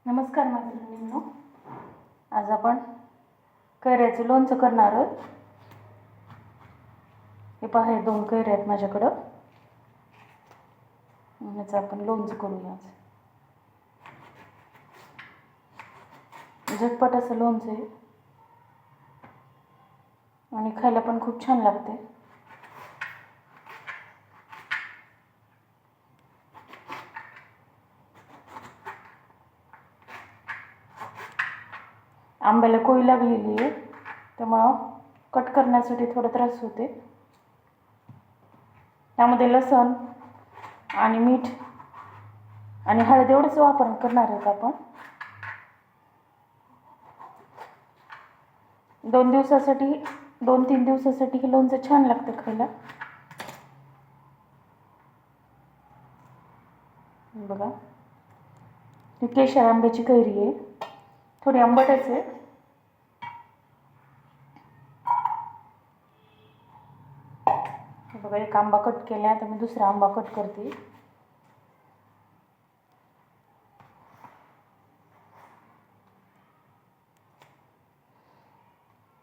नमस्कार मैत्रिणींनो, आज आपण कैऱ्याचं लोणचं करणार आहोत. हे पहा, हे 2 कैऱ्या आहेत माझ्याकडं. याचं आपण लोणचं करूया आज. झटपट असं लोणचं आहे आणि खायला पण खूप छान लागते. आंब्याला कोळी लागलेली आहे, त्यामुळं कट करण्यासाठी थोडा त्रास होते. त्यामध्ये लसूण आणि मीठ आणि हळद एवढंच वापर करणार आहोत आपण. 2-3 दिवसासाठी हे लोणचं छान लागतं खायला. बघा, ही केशर आंब्याची कैरी आहे, थोडी आंबटच आहे. बघा, एक आंबा कट केला, आता मी दुसरा आंबा कट करते.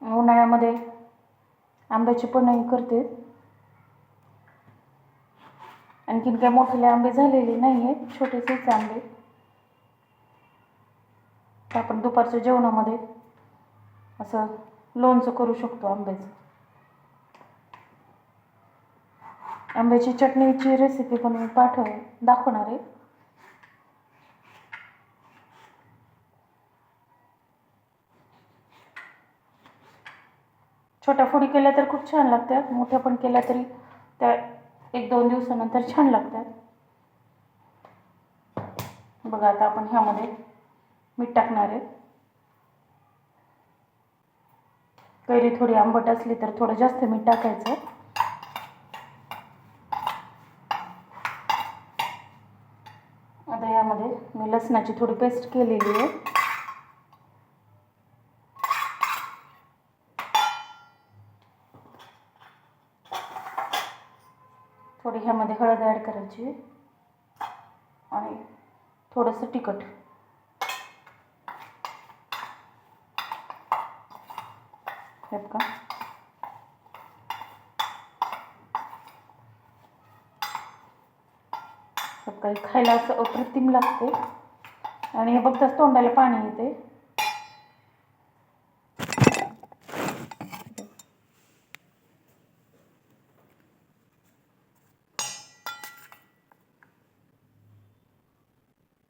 उन्हाळ्यामध्ये आंब्याची पन्हई करते. आणखीन काय मोठे आंबे झालेले नाही आहेत, छोटेसेच आंबे. आपण दुपारच्या जेवणामध्ये असं लोणचं करू शकतो आंब्याचं. आंब्याची चटणीची रेसिपी पण मी दाखवणार आहे. छोट्या फोडी केल्या तर खूप छान लागतात, मोठ्या पण केल्या तरी त्या 1-2 दिवसानंतर छान लागतात. बघा, आता आपण ह्यामध्ये मीठ टाकणार आहे. कैरी थोडी आंबट असली तर थोडं जास्त मीठ टाकायचं. आता यामध्ये मी लसणाची थोडी पेस्ट केलेली आहे. थोडी ह्यामध्ये हळद ॲड करायची आणि थोडंसं तिखट. हे का, सब काही खायला असं अप्रतिम लागते आणि हे बघताच तोंडाला पाणी येते.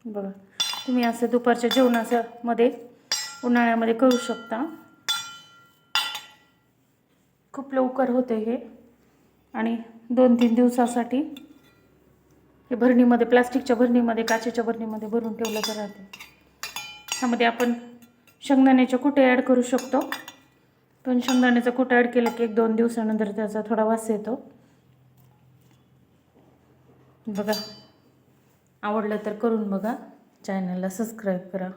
बघा, तुम्ही असं दुपारच्या जेवणामध्ये उन्हाळ्यामध्ये करू शकता. खूप लवकर होते हे आणि 2-3 दिवसासाठी हे भरणीमध्ये, प्लास्टिकच्या भरणीमध्ये, काचेच्या भरणीमध्ये भरून ठेवलं तर राहते. त्यामध्ये आपण शेंगदाण्याचे कुटे ॲड करू शकतो, पण शेंगदाण्याचा कुटा ॲड केलं की 1-2 दिवसानंतर त्याचा थोडा वास येतो. बघा, आवडलं तर करून बघा, चॅनलला सबस्क्राईब करा.